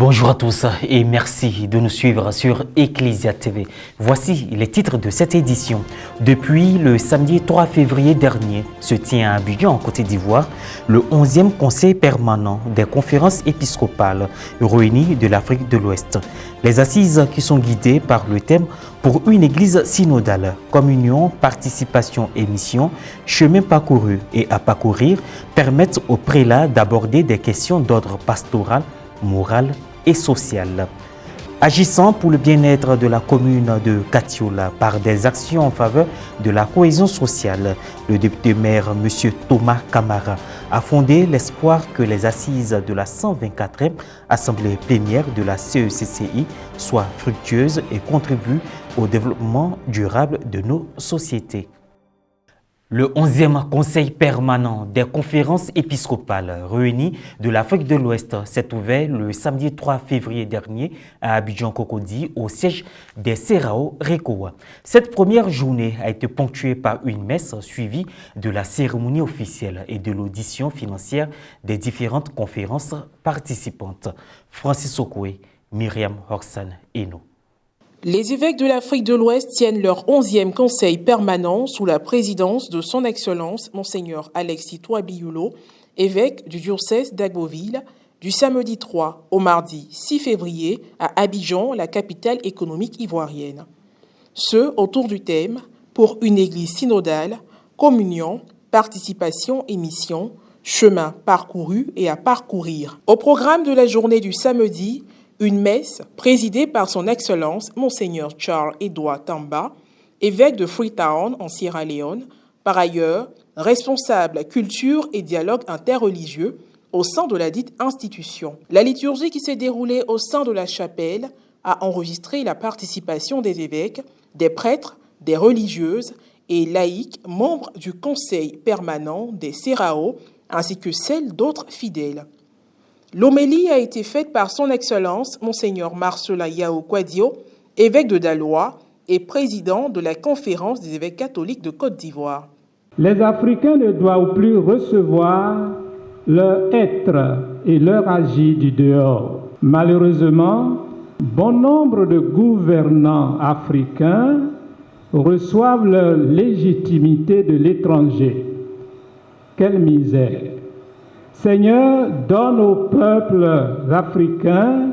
Bonjour à tous et merci de nous suivre sur Ecclesia TV. Voici les titres de cette édition. Depuis le samedi 3 février dernier, se tient à Abidjan, en Côte d'Ivoire, le 11e Conseil permanent des conférences épiscopales réunies de l'Afrique de l'Ouest. Les assises qui sont guidées par le thème pour une église synodale, communion, participation et mission, chemin parcouru et à parcourir, permettent aux prélats d'aborder des questions d'ordre pastoral, moral et social. Agissant pour le bien-être de la commune de Katiola par des actions en faveur de la cohésion sociale, le député-maire M. Thomas Camara a fondé l'espoir que les assises de la 124e Assemblée plénière de la CECCI soient fructueuses et contribuent au développement durable de nos sociétés. Le 11e Conseil permanent des conférences épiscopales réunies de l'Afrique de l'Ouest s'est ouvert le samedi 3 février dernier à Abidjan-Cocody au siège des CERAO RECOA. Cette première journée a été ponctuée par une messe suivie de la cérémonie officielle et de l'audition financière des différentes conférences participantes. Francis Okoué, Myriam Horsan et nous. Les évêques de l'Afrique de l'Ouest tiennent leur 11e conseil permanent sous la présidence de son Excellence Monseigneur Alexis Touabi-Youlo, évêque du diocèse d'Agboville, du samedi 3 au mardi 6 février à Abidjan, la capitale économique ivoirienne. Ce autour du thème « Pour une église synodale, communion, participation et mission, chemin parcouru et à parcourir ». Au programme de la journée du samedi, une messe présidée par son Excellence Monseigneur Charles Edouard Tamba, évêque de Freetown en Sierra Leone, par ailleurs responsable culture et dialogue interreligieux au sein de la dite institution. La liturgie qui s'est déroulée au sein de la chapelle a enregistré la participation des évêques, des prêtres, des religieuses et laïcs membres du conseil permanent des CERAO ainsi que celle d'autres fidèles. L'homélie a été faite par son Excellence, Monseigneur Marcela Yao Kwadio, évêque de Daloa et président de la Conférence des évêques catholiques de Côte d'Ivoire. Les Africains ne doivent plus recevoir leur être et leur agir du dehors. Malheureusement, bon nombre de gouvernants africains reçoivent leur légitimité de l'étranger. Quelle misère! Seigneur, donne aux peuples africains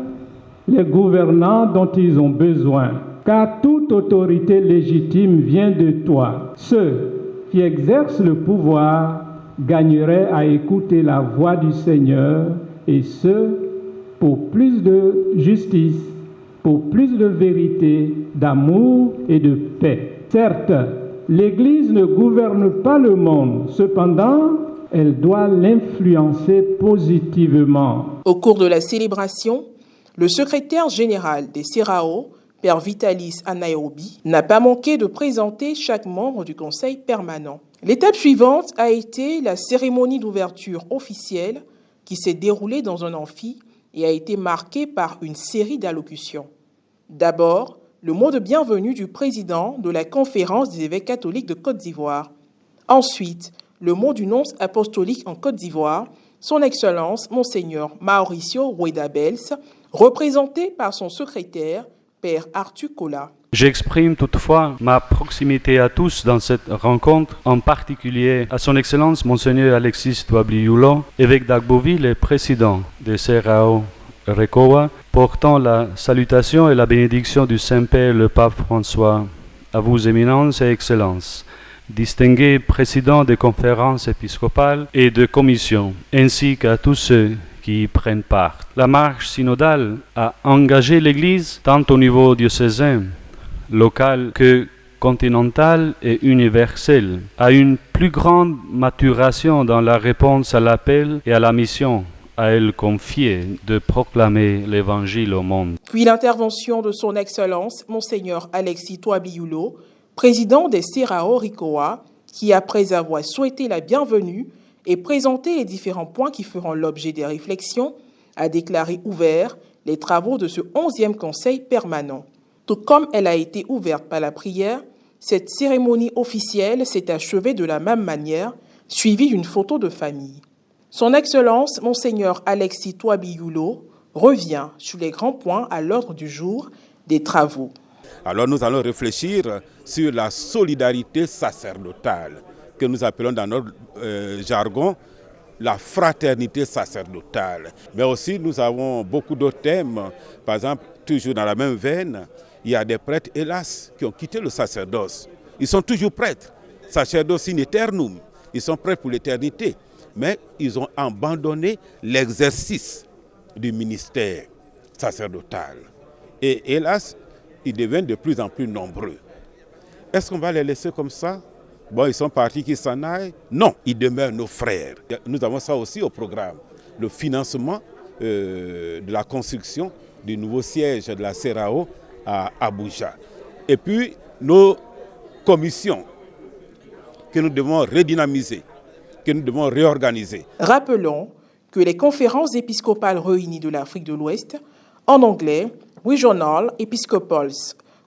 les gouvernants dont ils ont besoin, car toute autorité légitime vient de toi. Ceux qui exercent le pouvoir gagneraient à écouter la voix du Seigneur, et ce, pour plus de justice, pour plus de vérité, d'amour et de paix. Certes, l'Église ne gouverne pas le monde, cependant, elle doit l'influencer positivement. Au cours de la célébration, le secrétaire général des CERAO, Père Vitalis Anaïrobi, n'a pas manqué de présenter chaque membre du conseil permanent. L'étape suivante a été la cérémonie d'ouverture officielle qui s'est déroulée dans un amphi et a été marquée par une série d'allocutions. D'abord, le mot de bienvenue du président de la Conférence des évêques catholiques de Côte d'Ivoire. Ensuite, le mot du nonce apostolique en Côte d'Ivoire, son Excellence Monseigneur Mauricio Rueda-Bels, représenté par son secrétaire, Père Arthur Kola. J'exprime toutefois ma proximité à tous dans cette rencontre, en particulier à son Excellence Monseigneur Alexis Touabi-Youlo, évêque d'Agboville et président des CERAO RECOA, portant la salutation et la bénédiction du Saint-Père le Pape François. À vous, Éminence et Excellence, distingué président des conférences épiscopales et de commissions, ainsi qu'à tous ceux qui y prennent part. La marche synodale a engagé l'Église tant au niveau diocésain, local que continental et universel, à une plus grande maturation dans la réponse à l'appel et à la mission à elle confiée de proclamer l'Évangile au monde. Puis l'intervention de son Excellence, Monseigneur Alexis Touabi-Youlo, président des CERAO RECOA, qui, après avoir souhaité la bienvenue et présenté les différents points qui feront l'objet des réflexions, a déclaré ouverts les travaux de ce 11e Conseil permanent. Tout comme elle a été ouverte par la prière, cette cérémonie officielle s'est achevée de la même manière, suivie d'une photo de famille. Son Excellence, Monseigneur Alexis Touabi-Youlo, revient sur les grands points à l'ordre du jour des travaux. Alors nous allons réfléchir sur la solidarité sacerdotale, que nous appelons dans notre jargon la fraternité sacerdotale. Mais aussi nous avons beaucoup d'autres thèmes. Par exemple, toujours dans la même veine, il y a des prêtres, hélas, qui ont quitté le sacerdoce. Ils sont toujours prêtres, sacerdoce in aeternum. Ils sont prêts pour l'éternité, mais ils ont abandonné l'exercice du ministère sacerdotal. Et hélas, ils deviennent de plus en plus nombreux. Est-ce qu'on va les laisser comme ça? Bon, ils sont partis, qu'ils s'en aillent? Non, ils demeurent nos frères. Nous avons ça aussi au programme, le financement de la construction du nouveau siège de la CERAO à Abuja. Et puis, nos commissions que nous devons redynamiser, que nous devons réorganiser. Rappelons que les conférences épiscopales réunies de l'Afrique de l'Ouest, en anglais, Regional Episcopal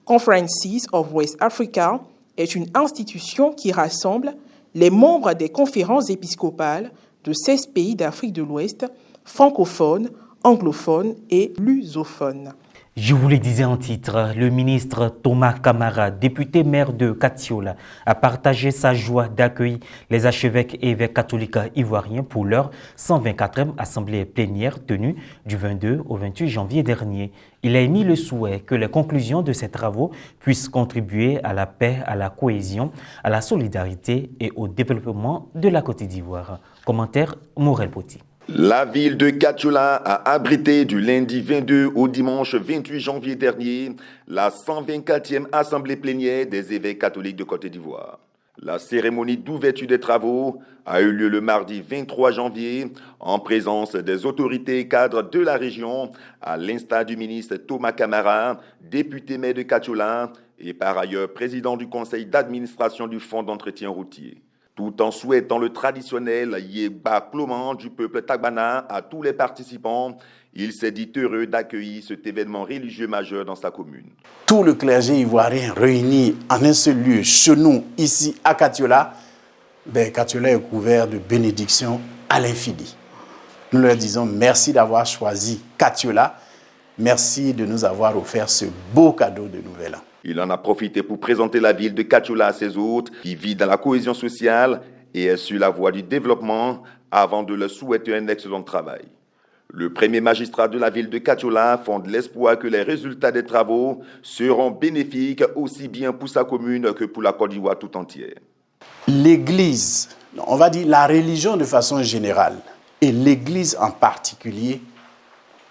Conferences of West Africa, est une institution qui rassemble les membres des conférences épiscopales de 16 pays d'Afrique de l'Ouest, francophones, anglophones et lusophones. Je vous le disais en titre, le ministre Thomas Camara, député maire de Katiola, a partagé sa joie d'accueillir les archevêques et évêques catholiques ivoiriens pour leur 124e assemblée plénière tenue du 22 au 28 janvier dernier. Il a émis le souhait que les conclusions de ces travaux puissent contribuer à la paix, à la cohésion, à la solidarité et au développement de la Côte d'Ivoire. Commentaire Morel Poti. La ville de Katiola a abrité du lundi 22 au dimanche 28 janvier dernier la 124e assemblée plénière des évêques catholiques de Côte d'Ivoire. La cérémonie d'ouverture des travaux a eu lieu le mardi 23 janvier en présence des autorités et cadres de la région, à l'instar du ministre Thomas Camara, député maire de Katiola et par ailleurs président du conseil d'administration du fonds d'entretien routier. Tout en souhaitant le traditionnel Yéba Cloman du peuple Tagbana à tous les participants, il s'est dit heureux d'accueillir cet événement religieux majeur dans sa commune. Tout le clergé ivoirien réuni en un seul lieu, chez nous, ici à Katiola, Katiola est couvert de bénédictions à l'infini. Nous leur disons merci d'avoir choisi Katiola, merci de nous avoir offert ce beau cadeau de Nouvel An. Il en a profité pour présenter la ville de Katiola à ses hôtes, qui vit dans la cohésion sociale et est sur la voie du développement avant de leur souhaiter un excellent travail. Le premier magistrat de la ville de Katiola fonde l'espoir que les résultats des travaux seront bénéfiques aussi bien pour sa commune que pour la Côte d'Ivoire tout entière. L'Église, on va dire la religion de façon générale, et l'Église en particulier,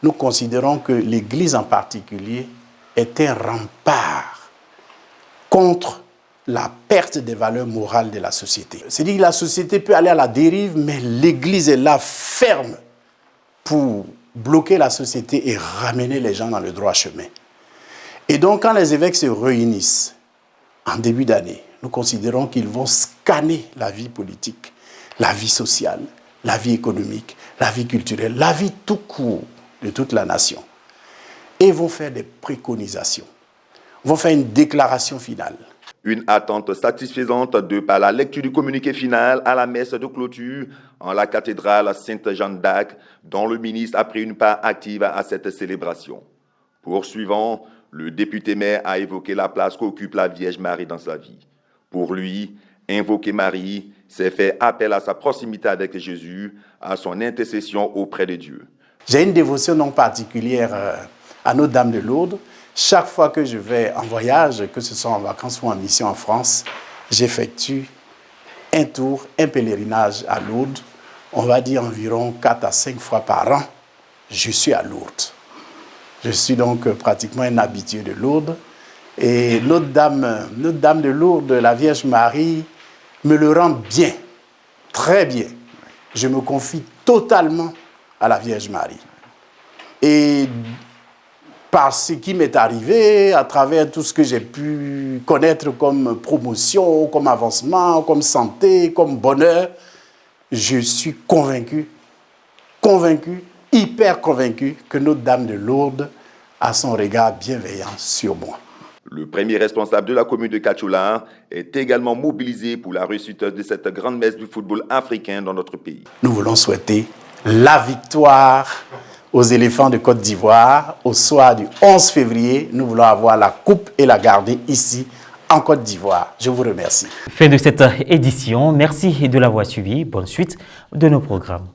nous considérons que l'Église en particulier est un rempart contre la perte des valeurs morales de la société. C'est-à-dire que la société peut aller à la dérive, mais l'Église est là ferme pour bloquer la société et ramener les gens dans le droit chemin. Et donc, quand les évêques se réunissent en début d'année, nous considérons qu'ils vont scanner la vie politique, la vie sociale, la vie économique, la vie culturelle, la vie tout court de toute la nation. Et vont faire des préconisations, vont faire une déclaration finale. Une attente satisfaisante de par la lecture du communiqué final à la messe de clôture en la cathédrale Sainte-Jeanne d'Arc, dont le ministre a pris une part active à cette célébration. Poursuivant, le député maire a évoqué la place qu'occupe la Vierge Marie dans sa vie. Pour lui, invoquer Marie, c'est faire appel à sa proximité avec Jésus, à son intercession auprès de Dieu. J'ai une dévotion non particulière à Notre-Dame de Lourdes. Chaque fois que je vais en voyage, que ce soit en vacances ou en mission en France, j'effectue un tour, un pèlerinage à Lourdes. On va dire environ 4 à 5 fois par an, je suis à Lourdes. Je suis donc pratiquement un habitué de Lourdes. Et Notre-Dame de Lourdes, la Vierge Marie, me le rend bien, très bien. Je me confie totalement à la Vierge Marie. Et par ce qui m'est arrivé, à travers tout ce que j'ai pu connaître comme promotion, comme avancement, comme santé, comme bonheur, je suis convaincu, hyper convaincu que Notre-Dame de Lourdes a son regard bienveillant sur moi. Le premier responsable de la commune de Katiola est également mobilisé pour la réussite de cette grande messe du football africain dans notre pays. Nous voulons souhaiter la victoire aux éléphants de Côte d'Ivoire. Au soir du 11 février, nous voulons avoir la coupe et la garder ici, en Côte d'Ivoire. Je vous remercie. Fin de cette édition. Merci de l'avoir suivi. Bonne suite de nos programmes.